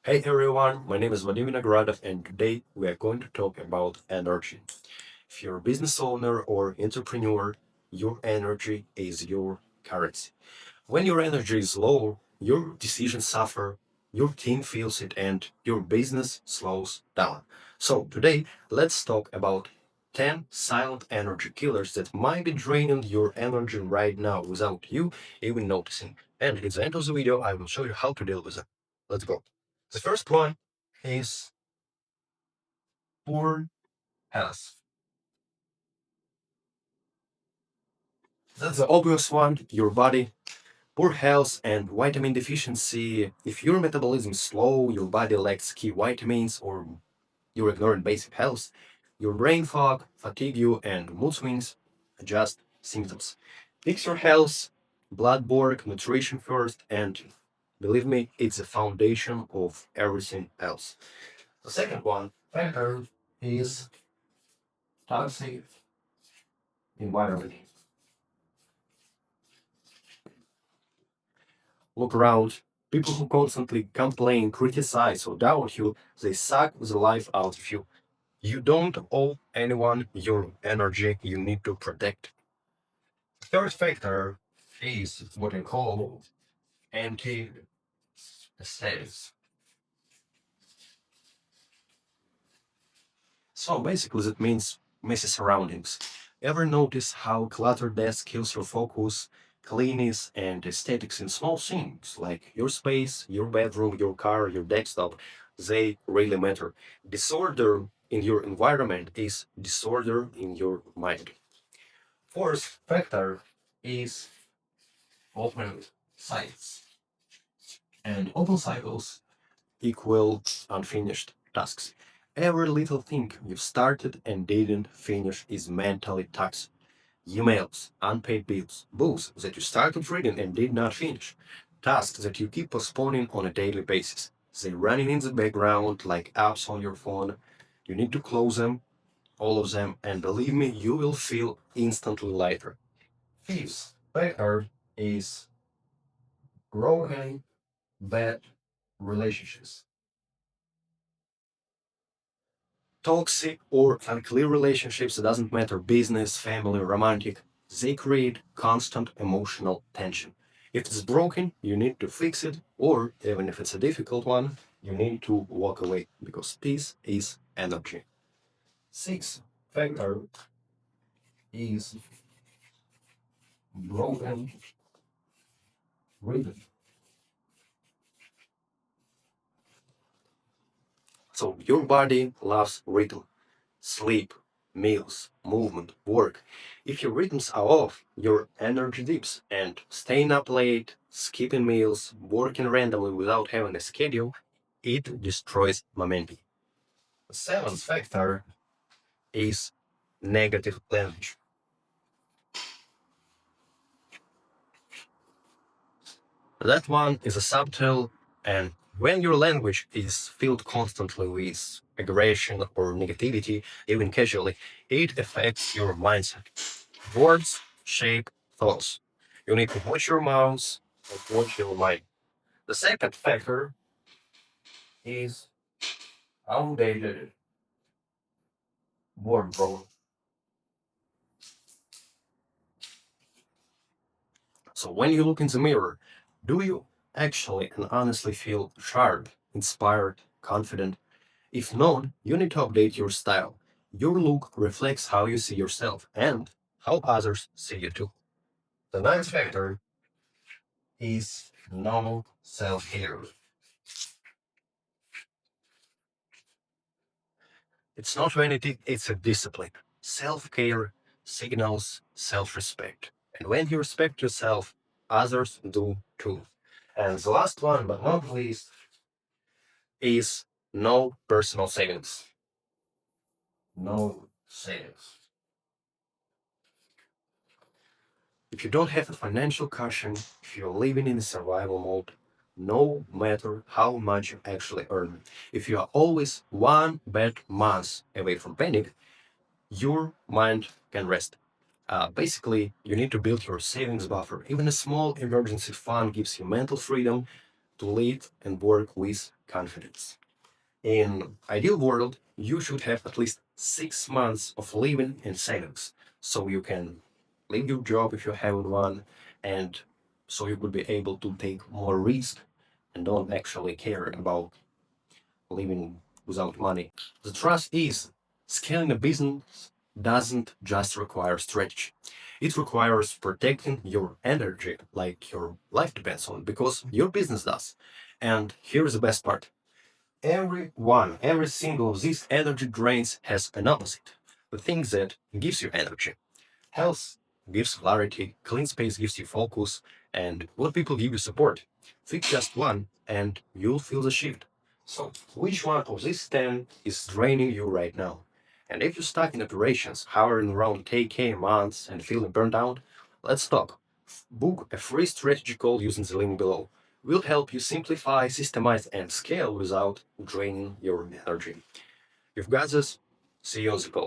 Hey everyone, my name is Vadim Vinogradov and today we are going to talk about energy. If you're a business owner or entrepreneur, your energy is your currency. When your energy is low, your decisions suffer, your team feels it, and your business slows down. So today, let's talk about 10 silent energy killers that might be draining your energy right now without you even noticing. And at the end of the video, I will show you how to deal with them. Let's go. The first one is poor health. That's the obvious one. Your body, poor health and vitamin deficiency. If your metabolism is slow, your body lacks key vitamins, or you're ignoring basic health, your brain fog, fatigue, and mood swings are just symptoms. Fix your health, blood work, nutrition first, and believe me, it's the foundation of everything else. The second one factor is toxic environment. Look around. People who constantly complain, criticize, or doubt you, they suck the life out of you. You don't owe anyone your energy you need to protect. Third factor is what I call anti-aesthetics. So basically that means messy surroundings. Ever notice how cluttered desk kills your focus, cleanness and aesthetics in small things like your space, your bedroom, your car, your desktop, they really matter. Disorder in your environment is disorder in your mind. Fourth factor is open cycles. And open cycles equal unfinished tasks. Every little thing you've started and didn't finish is mentally toxic. Emails, unpaid bills, books that you started reading and did not finish, tasks that you keep postponing on a daily basis. They're running in the background like apps on your phone. You need to close them, all of them, and believe me, you will feel instantly lighter. Fifth factor is growing bad relationships. Toxic or unclear relationships, it doesn't matter, business, family, romantic, they create constant emotional tension. If it's broken, you need to fix it, or even if it's a difficult one, you need to walk away because peace is energy. Sixth factor is broken rhythm. So your body loves rhythm. Sleep, meals, movement, work. If your rhythms are off, your energy dips, and staying up late, skipping meals, working randomly without having a schedule, it destroys momentum. The seventh factor is negative language. That one is a subtle, and when your language is filled constantly with aggression or negativity, even casually, it affects your mindset. Words shape thoughts. You need to watch your mouth and watch your mind. The second factor is outdated wardrobe. So when you look in the mirror, do you actually and honestly feel sharp, inspired, confident? If not, you need to update your style. Your look reflects how you see yourself and how others see you too. The ninth factor is normal self-care. It's not vanity, it's a discipline. Self care signals self respect. And when you respect yourself, others do too. And the last one, but not least, is no personal savings. No savings. If you don't have a financial cushion, if you're living in survival mode, no matter how much you actually earn, if you are always one bad month away from panic, your mind can rest. Basically, you need to build your savings buffer. Even a small emergency fund gives you mental freedom. to live and work with confidence. In ideal world, you should have at least 6 months of living in savings, so you can leave your job if you have one, and so you would be able to take more risk and don't actually care about living without money. The trust is scaling a business doesn't just require strategy. It requires protecting your energy like your life depends on because your business does. And here's the best part. Every single of these energy drains has an opposite. The thing that gives you energy. Health gives clarity, clean space gives you focus, and good people give you support. Pick just one, and you'll feel the shift. So, which one of these 10 is draining you right now? And if you're stuck in operations, hovering around KK months and feeling burned out, let's talk. Book a free strategy call using the link below. We'll help you simplify, systemize, and scale without draining your energy. You've got this. See you on the call.